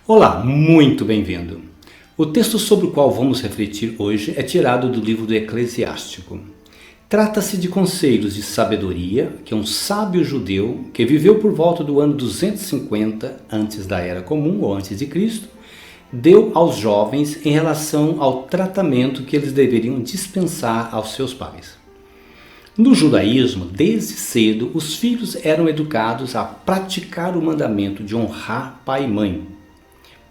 Olá, muito bem-vindo. O texto sobre o qual vamos refletir hoje é tirado do livro do Eclesiástico. Trata-se de conselhos de sabedoria que um sábio judeu que viveu por volta do ano 250 antes da Era Comum ou antes de Cristo, deu aos jovens em relação ao tratamento que eles deveriam dispensar aos seus pais. No judaísmo, desde cedo, os filhos eram educados a praticar o mandamento de honrar pai e mãe.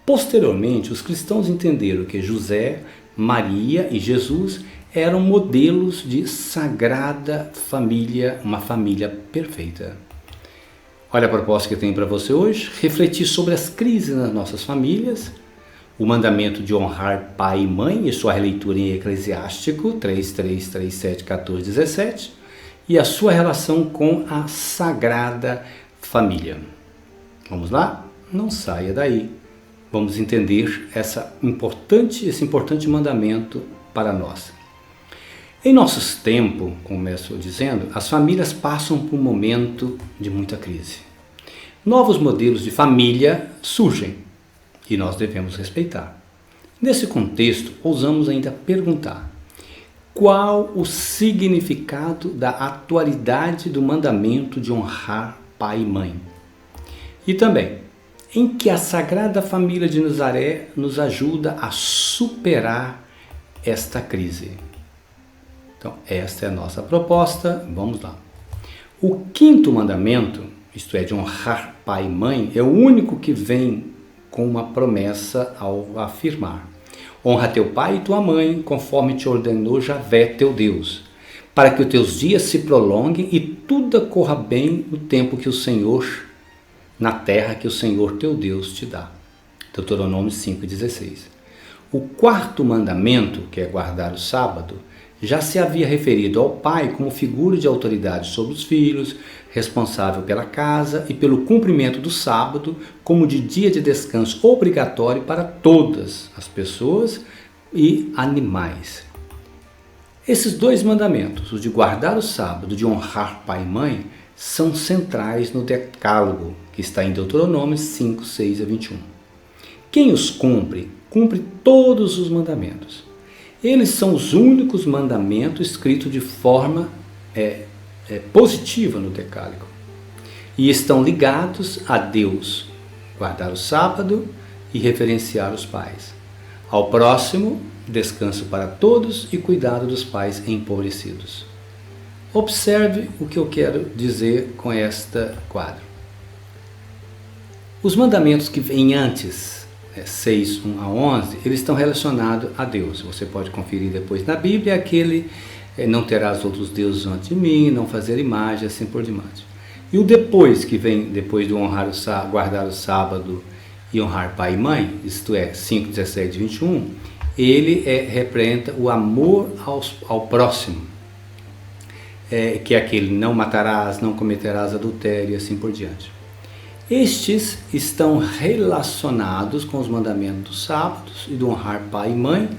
Posteriormente, os cristãos entenderam que José, Maria e Jesus eram modelos de sagrada família, uma família perfeita. Olha a proposta que eu tenho para você hoje: refletir sobre as crises nas nossas famílias, o mandamento de honrar pai e mãe e sua releitura em Eclesiástico 3, 7, 14, 17 e a sua relação com a sagrada família. Vamos lá? Não saia daí. Vamos entender esse importante mandamento para nós. Em nossos tempos, começo dizendo, as famílias passam por um momento de muita crise. Novos modelos de família surgem e nós devemos respeitar. Nesse contexto, ousamos ainda perguntar: qual o significado da atualidade do mandamento de honrar pai e mãe? E também, em que a Sagrada Família de Nazaré nos ajuda a superar esta crise. Então, esta é a nossa proposta. Vamos lá. O quinto mandamento, isto é, de honrar pai e mãe, é o único que vem com uma promessa ao afirmar: honra teu pai e tua mãe, conforme te ordenou Javé, teu Deus, para que os teus dias se prolonguem e tudo corra bem no tempo que o Senhor, na terra que o Senhor teu Deus te dá. Deuteronômio 5,16. O quarto mandamento, que é guardar o sábado, já se havia referido ao pai como figura de autoridade sobre os filhos, responsável pela casa e pelo cumprimento do sábado como de dia de descanso obrigatório para todas as pessoas e animais. Esses dois mandamentos, o de guardar o sábado e de honrar pai e mãe, são centrais no Decálogo, que está em Deuteronômio 5, 6 a 21. Quem os cumpre, cumpre todos os mandamentos. Eles são os únicos mandamentos escritos de forma positiva no Decálogo. E estão ligados a Deus, guardar o sábado e reverenciar os pais. Ao próximo, descanso para todos e cuidado dos pais empobrecidos. Observe o que eu quero dizer com este quadro. Os mandamentos que vêm antes, 6, 1 a 11, eles estão relacionados a Deus. Você pode conferir depois na Bíblia, aquele não terás outros deuses antes de mim, não fazer imagem, assim por diante. E o depois, que vem depois de honrar guardar o sábado e honrar pai e mãe, isto é, 5, 17 e 21, ele representa o amor ao próximo. Que é aquele: não matarás, não cometerás adultério e assim por diante. Estes estão relacionados com os mandamentos dos sábados e do honrar pai e mãe.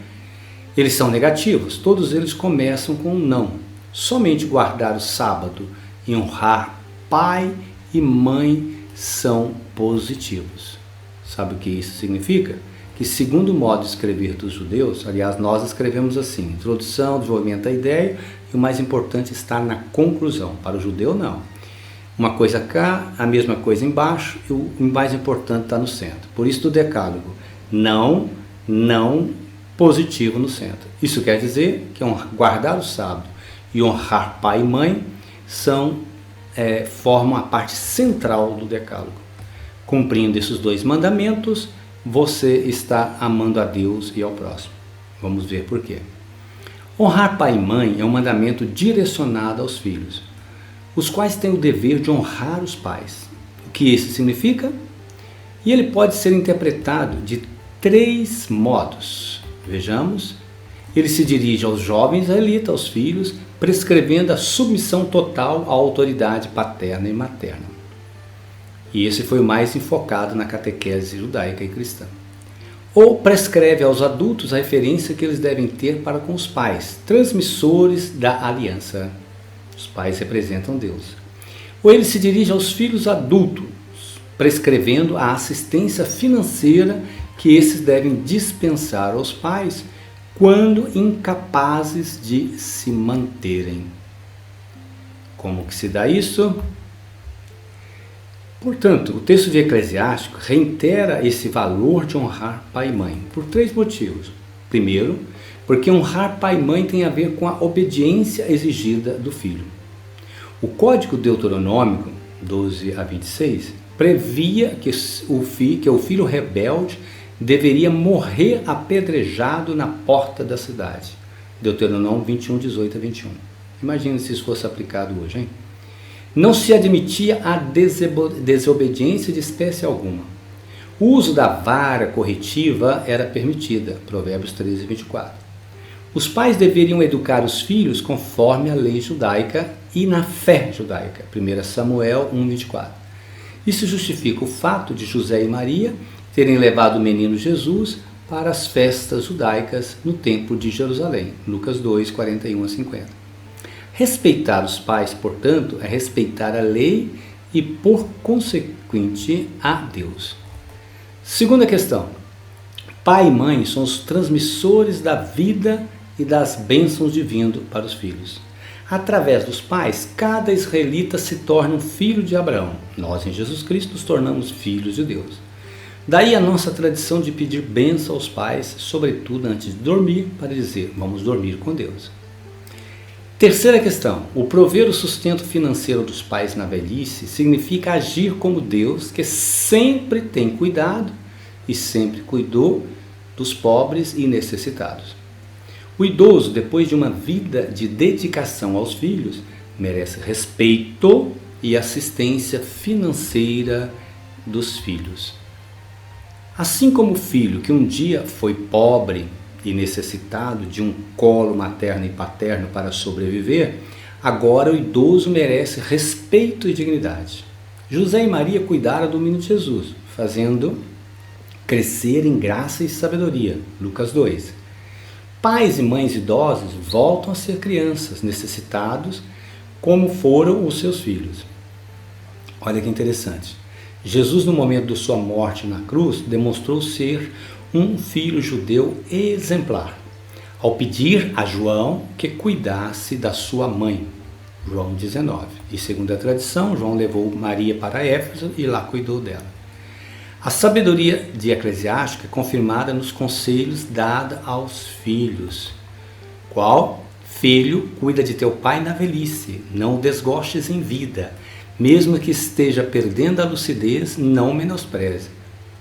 Eles são negativos, todos eles começam com um não. Somente guardar o sábado e honrar pai e mãe são positivos. Sabe o que isso significa? Que, segundo o modo de escrever dos judeus, aliás, nós escrevemos assim: introdução, desenvolvimento da ideia, e o mais importante está na conclusão. Para o judeu, não. Uma coisa cá, a mesma coisa embaixo, e o mais importante está no centro. Por isso, do Decálogo, não, positivo no centro. Isso quer dizer que guardar o sábado e honrar pai e mãe formam a parte central do Decálogo. Cumprindo esses dois mandamentos, você está amando a Deus e ao próximo. Vamos ver por quê. Honrar pai e mãe é um mandamento direcionado aos filhos, os quais têm o dever de honrar os pais. O que isso significa? E ele pode ser interpretado de 3 modos. Vejamos. Ele se dirige aos jovens israelitas, aos filhos, prescrevendo a submissão total à autoridade paterna e materna. E esse foi o mais enfocado na catequese judaica e cristã. Ou prescreve aos adultos a referência que eles devem ter para com os pais, transmissores da aliança. Os pais representam Deus. Ou ele se dirige aos filhos adultos, prescrevendo a assistência financeira que esses devem dispensar aos pais quando incapazes de se manterem. Como que se dá isso? Portanto, o texto de Eclesiástico reitera esse valor de honrar pai e mãe, por 3 motivos. Primeiro, porque honrar pai e mãe tem a ver com a obediência exigida do filho. O Código Deuteronômico 12 a 26 previa que o filho rebelde deveria morrer apedrejado na porta da cidade. Deuteronômio 21, 18 a 21. Imagina se isso fosse aplicado hoje, hein? Não se admitia a desobediência de espécie alguma. O uso da vara corretiva era permitida. Provérbios 13, 24. Os pais deveriam educar os filhos conforme a lei judaica e na fé judaica. 1 Samuel 1, 24. Isso justifica o fato de José e Maria terem levado o menino Jesus para as festas judaicas no templo de Jerusalém. Lucas 2, 41 a 50. Respeitar os pais, portanto, é respeitar a lei e, por consequente, a Deus. Segunda questão. Pai e mãe são os transmissores da vida e das bênçãos divinas para os filhos. Através dos pais, cada israelita se torna um filho de Abraão. Nós, em Jesus Cristo, nos tornamos filhos de Deus. Daí a nossa tradição de pedir bênção aos pais, sobretudo antes de dormir, para dizer, vamos dormir com Deus. Terceira questão, o prover o sustento financeiro dos pais na velhice significa agir como Deus, que sempre tem cuidado e sempre cuidou dos pobres e necessitados. O idoso, depois de uma vida de dedicação aos filhos, merece respeito e assistência financeira dos filhos. Assim como o filho que um dia foi pobre e necessitado de um colo materno e paterno para sobreviver, agora o idoso merece respeito e dignidade. José e Maria cuidaram do menino Jesus, fazendo crescer em graça e sabedoria. Lucas 2. Pais e mães idosos voltam a ser crianças, necessitados, como foram os seus filhos. Olha que interessante. Jesus, no momento de sua morte na cruz, demonstrou ser um filho judeu exemplar, ao pedir a João que cuidasse da sua mãe. João 19. E segundo a tradição, João levou Maria para Éfeso e lá cuidou dela. A sabedoria de Eclesiástico é confirmada nos conselhos dados aos filhos. Qual? Filho, cuida de teu pai na velhice, não o desgostes em vida. Mesmo que esteja perdendo a lucidez, não menospreze.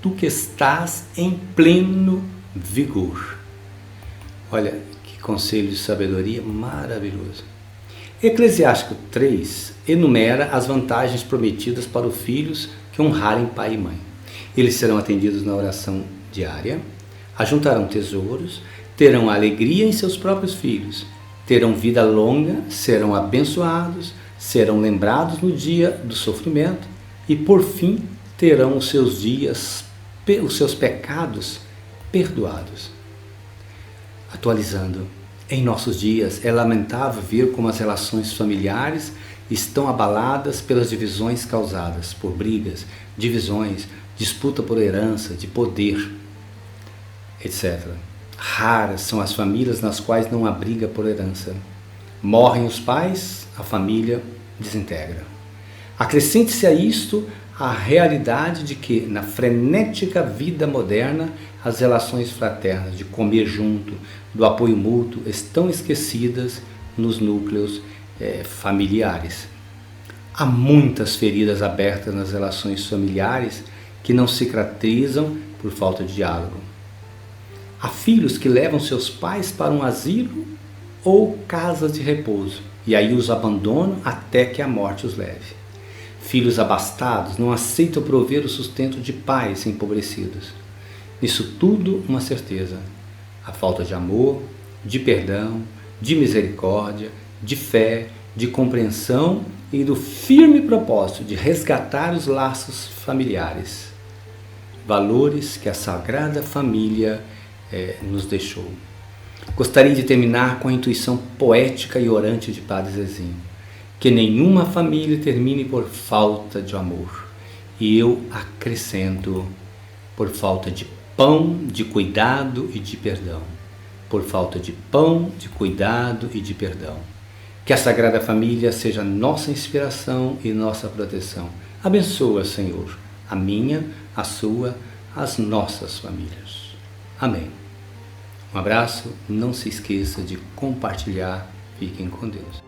Tu que estás em pleno vigor. Olha que conselho de sabedoria maravilhoso. Eclesiástico 3 enumera as vantagens prometidas para os filhos que honrarem pai e mãe. Eles serão atendidos na oração diária, ajuntarão tesouros, terão alegria em seus próprios filhos, terão vida longa, serão abençoados, serão lembrados no dia do sofrimento e, por fim, terão os seus pecados perdoados. Atualizando, em nossos dias é lamentável ver como as relações familiares estão abaladas pelas divisões causadas por brigas, divisões, disputa por herança, de poder, etc. Raras são as famílias nas quais não há briga por herança. Morrem os pais, a família desintegra. Acrescente-se a isto a realidade de que, na frenética vida moderna, as relações fraternas, de comer junto, do apoio mútuo, estão esquecidas nos núcleos familiares. Há muitas feridas abertas nas relações familiares que não cicatrizam por falta de diálogo. Há filhos que levam seus pais para um asilo ou casas de repouso, e aí os abandonam até que a morte os leve. Filhos abastados não aceitam prover o sustento de pais empobrecidos. Nisso tudo, uma certeza: a falta de amor, de perdão, de misericórdia, de fé, de compreensão e do firme propósito de resgatar os laços familiares. Valores que a Sagrada Família nos deixou. Gostaria de terminar com a intuição poética e orante de Padre Zezinho. Que nenhuma família termine por falta de amor. e eu acrescento por falta de pão, de cuidado e de perdão. Por falta de pão, de cuidado e de perdão. Que a Sagrada Família seja nossa inspiração e nossa proteção. Abençoa, Senhor, a minha, a sua, as nossas famílias. Amém. Um abraço, não se esqueça de compartilhar. Fiquem com Deus.